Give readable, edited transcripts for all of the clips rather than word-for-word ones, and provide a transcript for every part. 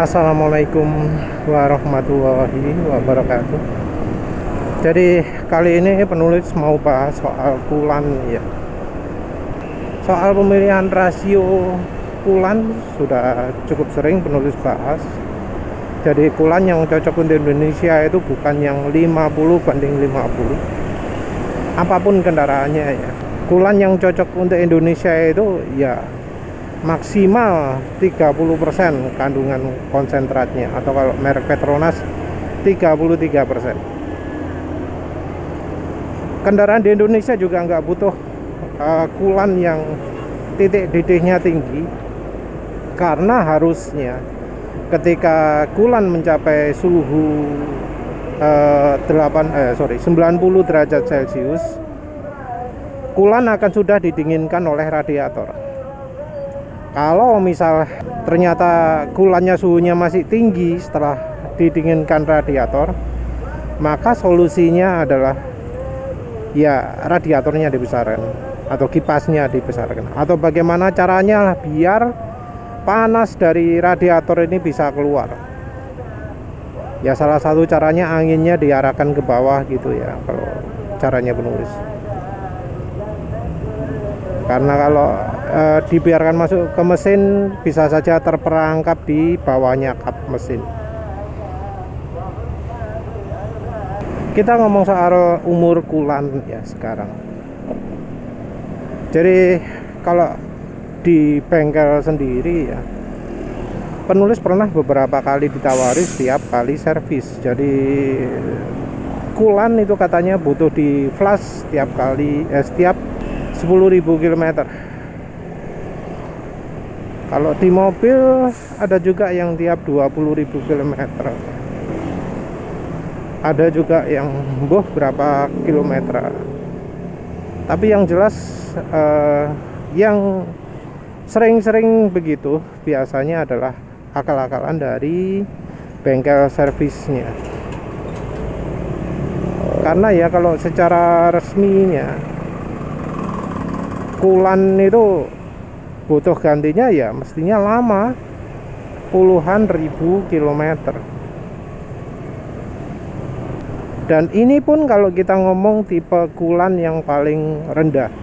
Assalamualaikum warahmatullahi wabarakatuh. Jadi kali ini penulis mau bahas soal kulan ya. Soal pemilihan rasio kulan sudah cukup sering penulis bahas. Jadi kulan yang cocok untuk Indonesia itu bukan yang 50/50. Apapun kendaraannya ya. Kulan yang cocok untuk Indonesia itu ya maksimal 30% kandungan konsentratnya, atau kalau merek Petronas 33%. Kendaraan di Indonesia juga nggak butuh kulan yang titik didihnya tinggi, karena harusnya ketika kulan mencapai suhu 90 derajat Celcius, kulan akan sudah didinginkan oleh radiator. Kalau misal ternyata kulannya suhunya masih tinggi setelah didinginkan radiator, maka solusinya adalah ya radiatornya dibesarkan atau kipasnya dibesarkan, atau bagaimana caranya biar panas dari radiator ini bisa keluar. Ya salah satu caranya anginnya diarahkan ke bawah gitu ya, kalau caranya penulis. Karena kalau dibiarkan masuk ke mesin, bisa saja terperangkap di bawahnya kap mesin. Kita ngomong soal umur kulan ya sekarang. Jadi kalau di bengkel sendiri ya, penulis pernah beberapa kali ditawari setiap kali servis. Jadi kulan itu katanya butuh di flush setiap 10.000 km. Kalau di mobil ada juga yang tiap 20.000 km. Ada juga yang berapa kilometer. Tapi yang jelas yang sering-sering begitu biasanya adalah akal-akalan dari bengkel servisnya. Karena ya kalau secara resminya kulan itu butuh gantinya ya mestinya lama, puluhan ribu kilometer. Dan ini pun kalau kita ngomong tipe kulan yang paling rendah.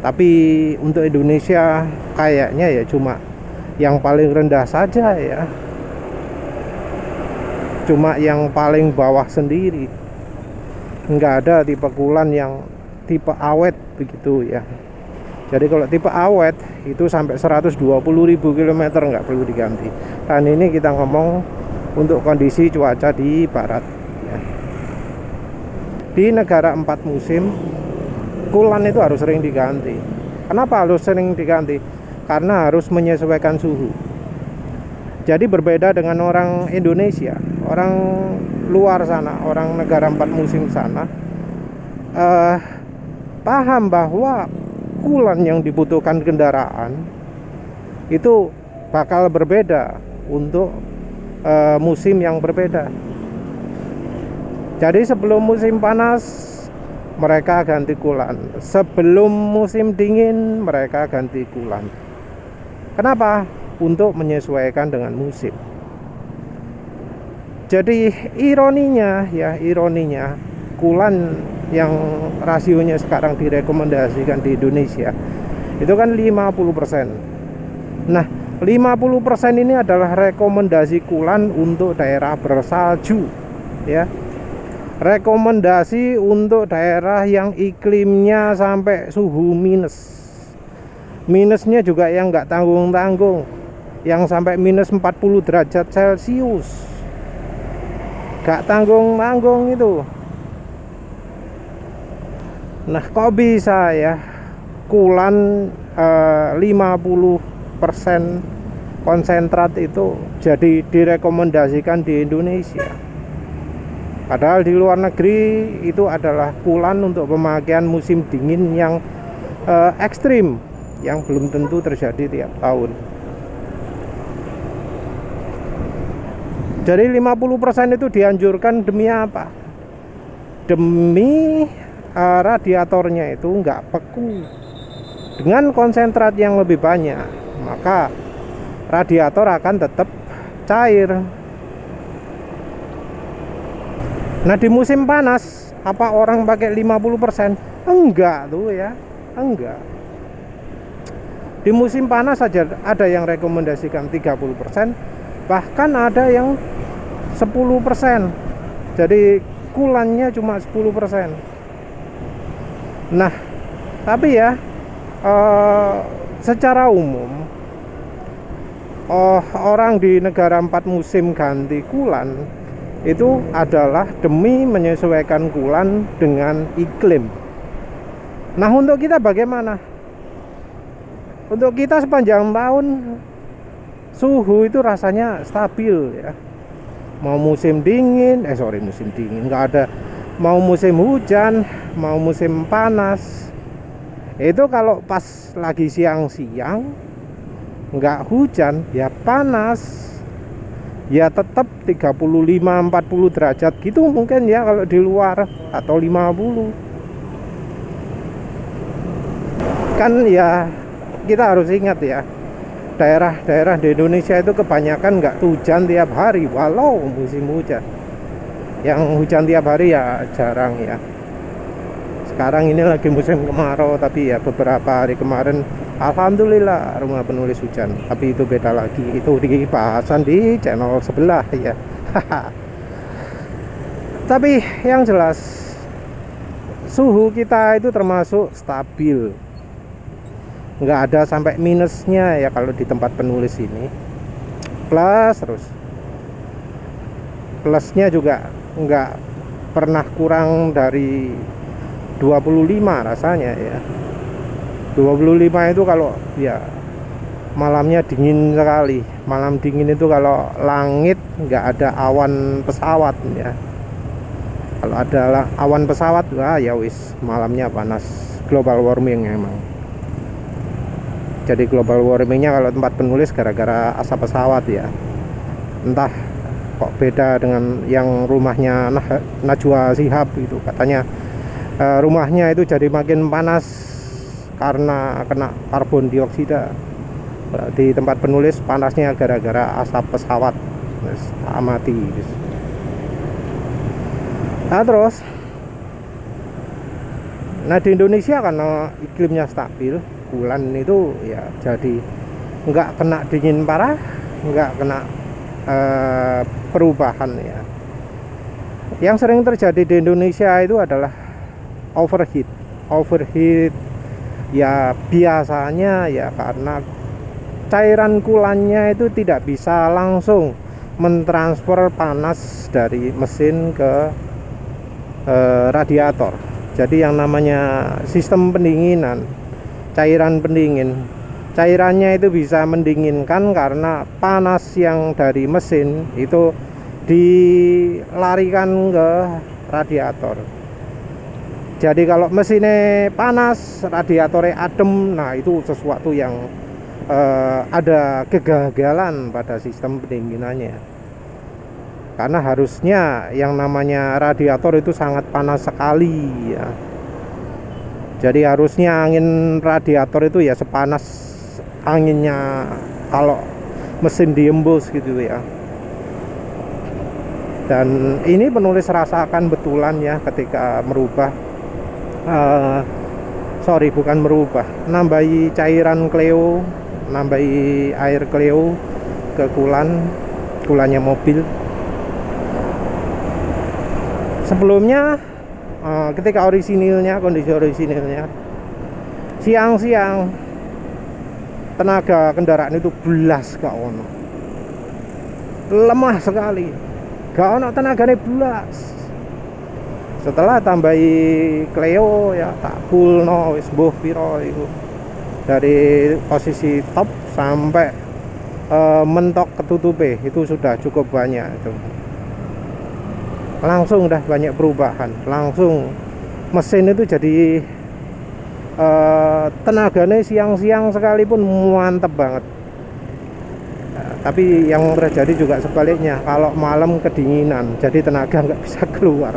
Tapi untuk Indonesia kayaknya ya cuma yang paling rendah saja ya, cuma yang paling bawah sendiri. Nggak ada tipe kulan yang tipe awet begitu ya. Jadi kalau tipe awet itu sampai 120.000 km nggak perlu diganti. Dan ini kita ngomong untuk kondisi cuaca di barat ya. Di negara 4 musim, kulan itu harus sering diganti. Kenapa harus sering diganti? Karena harus menyesuaikan suhu. Jadi berbeda dengan orang Indonesia, orang luar sana, orang negara 4 musim sana, paham bahwa kulan yang dibutuhkan kendaraan itu bakal berbeda untuk musim yang berbeda. Jadi sebelum musim panas mereka ganti kulan, sebelum musim dingin mereka ganti kulan. Kenapa? Untuk menyesuaikan dengan musim. Jadi ironinya kulan yang rasionya sekarang direkomendasikan di Indonesia itu kan 50%. Nah, 50% ini adalah rekomendasi kulan untuk daerah bersalju ya. Rekomendasi untuk daerah yang iklimnya sampai suhu minus. Minusnya juga yang nggak tanggung-tanggung, yang sampai minus 40 derajat Celcius. Nggak tanggung-tanggung itu. Nah, kok bisa ya kulan 50% konsentrat itu jadi direkomendasikan di Indonesia? Padahal di luar negeri itu adalah kulan untuk pemakaian musim dingin yang ekstrim, yang belum tentu terjadi tiap tahun. Jadi 50% itu dianjurkan demi apa? Demi radiatornya itu nggak beku. Dengan konsentrat yang lebih banyak, maka radiator akan tetap cair. Nah di musim panas apa orang pakai 50%? Enggak tuh ya, enggak. Di musim panas saja ada yang rekomendasikan 30%, bahkan ada yang 10%. Jadi kulannya cuma 10%. Nah, tapi ya secara umum orang di negara 4 musim ganti kulan itu adalah demi menyesuaikan kulan dengan iklim. Nah, untuk kita bagaimana? Untuk kita sepanjang tahun suhu itu rasanya stabil ya. Mau musim dingin, musim dingin nggak ada. Mau musim hujan, mau musim panas, itu kalau pas lagi siang-siang nggak hujan ya panas, ya tetap 35-40 derajat gitu mungkin ya kalau di luar, atau 50 kan ya. Kita harus ingat ya, daerah-daerah di Indonesia itu kebanyakan nggak hujan tiap hari walau musim hujan. Yang hujan tiap hari ya jarang ya. Sekarang ini lagi musim kemarau, tapi ya beberapa hari kemarin alhamdulillah rumah penulis hujan. Tapi itu beda lagi, itu di bahasan di channel sebelah ya. Tapi yang jelas suhu kita itu termasuk stabil, nggak ada sampai minusnya ya kalau di tempat penulis ini. Plus terus, plusnya juga nggak pernah kurang dari 25 rasanya ya. 25 itu kalau ya malamnya dingin sekali. Malam dingin itu kalau langit nggak ada awan pesawat ya. Kalau ada awan pesawat, wah ya wis malamnya panas. Global warming emang. Jadi global warmingnya kalau tempat penulis gara-gara asap pesawat ya. Entah kok beda dengan yang rumahnya Najwa Shihab itu, katanya rumahnya itu jadi makin panas karena kena karbon dioksida. Di tempat penulis panasnya gara-gara asap pesawat. Amati. Nah terus, nah di Indonesia karena iklimnya stabil, bulan itu ya jadi nggak kena dingin parah, nggak kena perubahan ya. Yang sering terjadi di Indonesia itu adalah overheat ya, biasanya ya karena cairan kulannya itu tidak bisa langsung mentransfer panas dari mesin ke radiator. Jadi yang namanya sistem pendinginan, cairan pendingin, cairannya itu bisa mendinginkan karena panas yang dari mesin itu dilarikan ke radiator. Jadi kalau mesinnya panas, radiatornya adem, nah itu sesuatu yang ada kegagalan pada sistem pendinginannya. Karena harusnya yang namanya radiator itu sangat panas sekali ya. Jadi harusnya angin radiator itu ya sepanas anginnya kalau mesin diembus gitu ya. Dan ini penulis rasakan betulan ya ketika merubah bukan merubah, nambahi cairan Cleo, nambahi air Cleo ke kulannya mobil. Sebelumnya ketika kondisi orisinilnya siang-siang tenaga kendaraan itu belas gak ono, lemah sekali, gak ono tenaganya belas. Setelah tambahi Cleo ya tak full no wis mbuh piro itu, dari posisi top sampai mentok ketutupe itu sudah cukup banyak itu. Langsung dah banyak perubahan, langsung mesin itu jadi tenaganya siang-siang sekalipun mantep banget. Tapi yang terjadi juga sebaliknya, kalau malam kedinginan jadi tenaga nggak bisa keluar.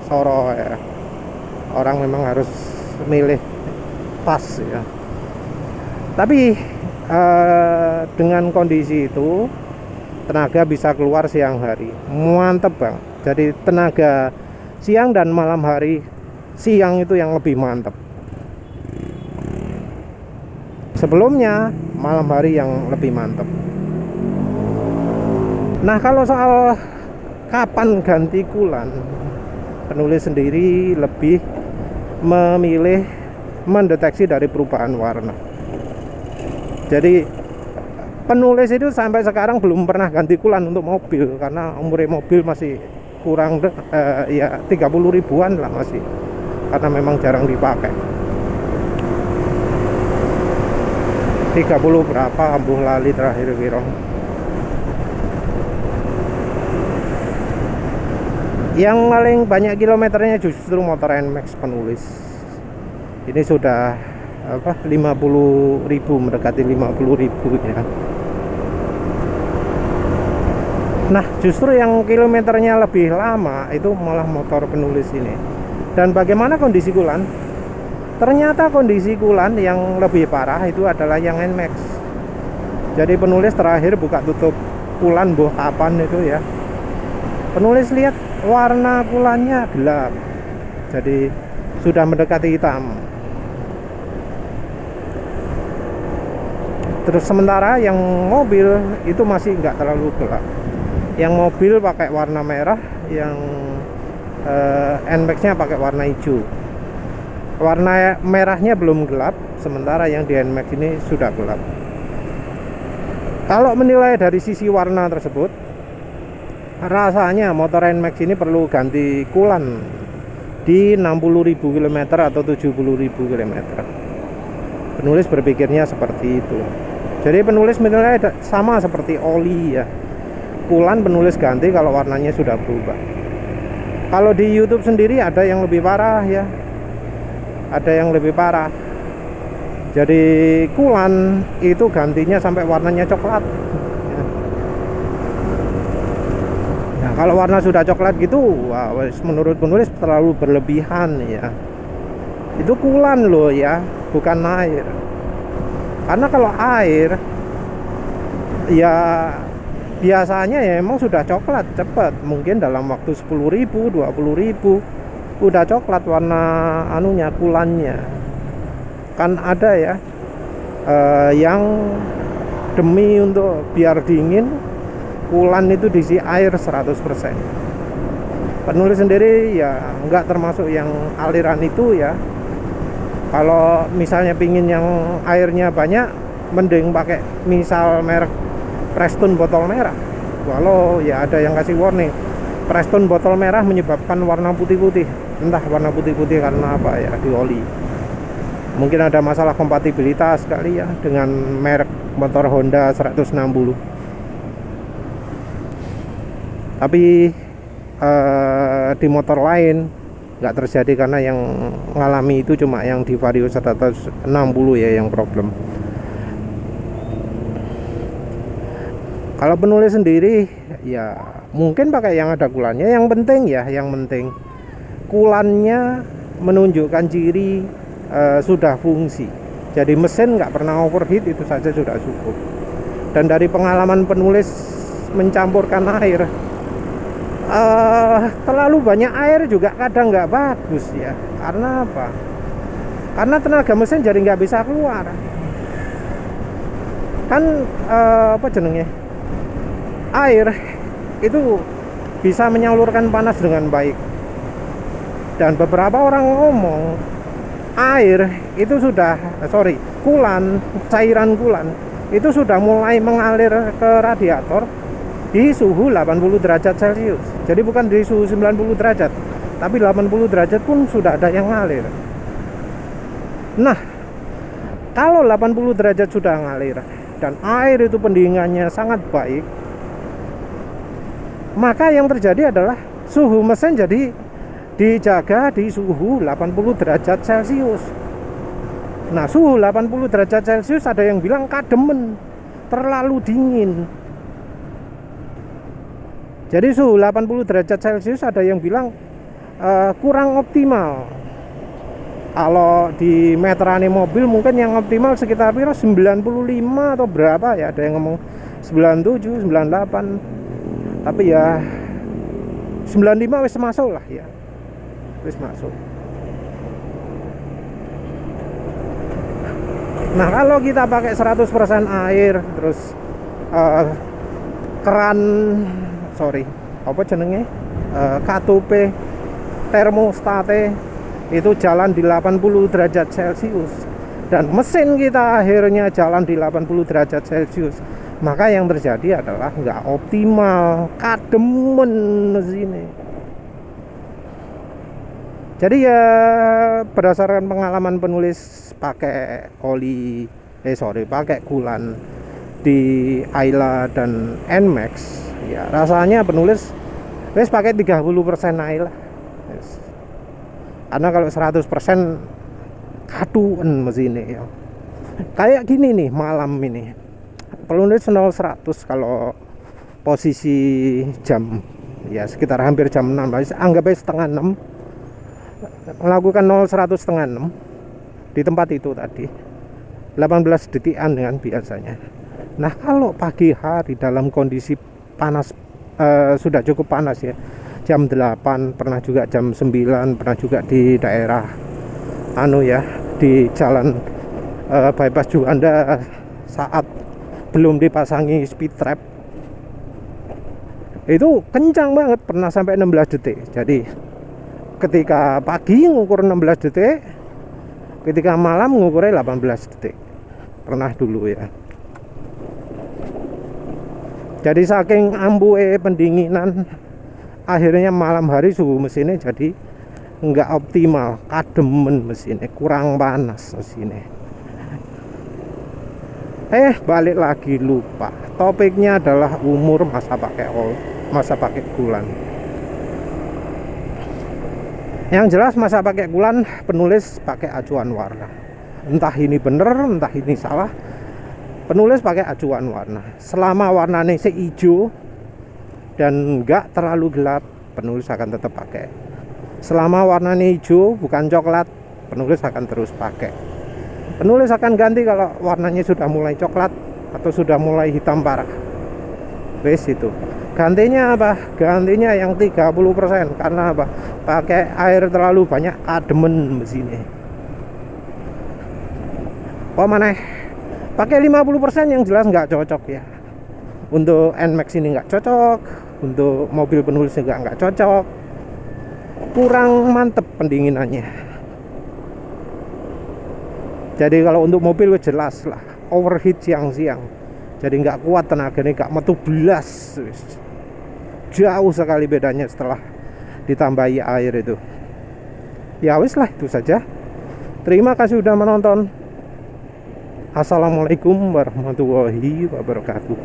Soro ya, orang memang harus milih pas ya. Tapi dengan kondisi itu tenaga bisa keluar siang hari, mantep bang. Jadi tenaga siang dan malam hari, siang itu yang lebih mantep. Sebelumnya malam hari yang lebih mantep. Nah kalau soal kapan ganti kulan, penulis sendiri lebih memilih mendeteksi dari perubahan warna. Jadi penulis itu sampai sekarang belum pernah ganti kulan untuk mobil, karena umurnya mobil masih kurang ya 30 ribuan lah masih, karena memang jarang dipakai. 30 berapa ambuh lali terakhir wirong. Yang paling banyak kilometernya justru motor NMAX penulis. Ini sudah 50.000, mendekati 50.000 ya. Nah justru yang kilometernya lebih lama itu malah motor penulis ini. Dan bagaimana kondisi kulan? Ternyata kondisi kulan yang lebih parah itu adalah yang NMAX. Jadi penulis terakhir buka tutup kulan boh kapan itu ya, penulis lihat warna kulannya gelap, jadi sudah mendekati hitam. Terus sementara yang mobil itu masih nggak terlalu gelap. Yang mobil pakai warna merah, yang NMAX-nya pakai warna hijau. Warna merahnya belum gelap, sementara yang di NMAX ini sudah gelap. Kalau menilai dari sisi warna tersebut, rasanya motor NMAX ini perlu ganti kulan di 60.000 km atau 70.000 km. Penulis berpikirnya seperti itu. Jadi penulis menilai sama seperti oli ya. Kulan penulis ganti kalau warnanya sudah berubah. Kalau di YouTube sendiri ada yang lebih parah ya. Ada yang lebih parah. Jadi kulan itu gantinya sampai warnanya coklat. Nah, kalau warna sudah coklat gitu, wah, menurut penulis terlalu berlebihan ya. Itu kulan loh ya, bukan air. Karena kalau air ya biasanya ya emang sudah coklat cepat, mungkin dalam waktu 10.000, 20.000 udah coklat warna anunya, kulannya. Kan ada ya yang demi untuk biar dingin kulan itu diisi air 100%. Penulis sendiri ya nggak termasuk yang aliran itu ya. Kalau misalnya pingin yang airnya banyak, mending pakai misal merek Preston botol merah. Walau ya ada yang kasih warning, Preston botol merah menyebabkan warna putih-putih. Entah warna putih-putih karena apa ya, di oli. Mungkin ada masalah kompatibilitas kali ya dengan merek motor Honda 160. Tapi di motor lain nggak terjadi, karena yang mengalami itu cuma yang di Vario 160 ya yang problem. Kalau penulis sendiri ya mungkin pakai yang ada kulannya. Yang penting kulannya menunjukkan ciri sudah fungsi. Jadi mesin nggak pernah overheat, itu saja sudah cukup. Dan dari pengalaman penulis mencampurkan air, terlalu banyak air juga kadang nggak bagus ya. Karena apa? Karena tenaga mesin jadi nggak bisa keluar. Kan apa jenengnya? Air itu bisa menyalurkan panas dengan baik. Dan beberapa orang ngomong air itu sudah cairan kulan itu sudah mulai mengalir ke radiator di suhu 80 derajat Celcius. Jadi bukan di suhu 90 derajat, tapi 80 derajat pun sudah ada yang ngalir. Nah, kalau 80 derajat sudah ngalir dan air itu pendinginannya sangat baik, maka yang terjadi adalah suhu mesin jadi dijaga di suhu 80 derajat Celcius. Nah, suhu 80 derajat Celcius ada yang bilang kademen, terlalu dingin. Jadi suhu 80 derajat Celcius ada yang bilang kurang optimal. Kalau di meterane mobil mungkin yang optimal sekitar 95 atau berapa ya, ada yang ngomong 97, 98. Tapi ya 95 wis masuk lah ya. Wis masuk. Nah, kalau kita pakai 100% air terus keran apa jenenge? Katupe termostate itu jalan di 80 derajat Celcius dan mesin kita akhirnya jalan di 80 derajat Celcius, maka yang terjadi adalah nggak optimal, kademen mesinnya. Jadi ya berdasarkan pengalaman penulis pakai pakai coolant di Ayla dan Nmax, ya rasanya penulis wes pakai 30% Ayla. Karena kalau 100% kaduan mesinnya ya. Kayak gini nih malam ini. Penulis 0-100 kalau posisi jam ya sekitar hampir jam 6, anggap aja setengah 6. Melakukan 0-100 setengah 6 di tempat itu tadi 18 detikan dengan biasanya. Nah, kalau pagi hari dalam kondisi panas, sudah cukup panas ya, jam 8, pernah juga jam 9, pernah juga di daerah di jalan bypass Juanda saat belum dipasangi speed trap, itu kencang banget, pernah sampai 16 detik. Jadi ketika pagi ngukur 16 detik, ketika malam ngukurnya 18 detik, pernah dulu ya. Jadi saking ambuke pendinginan, akhirnya malam hari suhu mesinnya jadi nggak optimal, kademen mesinnya, kurang panas mesinnya. Balik lagi, lupa. Topiknya adalah umur masa pakai coolant. Yang jelas masa pakai coolant penulis pakai acuan warna. Entah ini bener, entah ini salah. Penulis pakai acuan warna. Selama warnanya hijau dan nggak terlalu gelap, penulis akan tetap pakai. Selama warnanya hijau bukan coklat, penulis akan terus pakai. Penulis akan ganti kalau warnanya sudah mulai coklat atau sudah mulai hitam parah. Wes itu. Gantinya apa? Gantinya yang 30%. Karena apa? Pakai air terlalu banyak, kademen mesinnya. Mana? Pakai 50% yang jelas nggak cocok ya. Untuk Nmax ini nggak cocok, untuk mobil penulis juga nggak cocok, kurang mantep pendinginannya. Jadi kalau untuk mobil jelas lah overheat siang-siang, jadi nggak kuat tenaganya, nggak metu belas. Jauh sekali bedanya setelah ditambahi air itu. Ya wis lah, itu saja. Terima kasih sudah menonton. Assalamualaikum warahmatullahi wabarakatuh.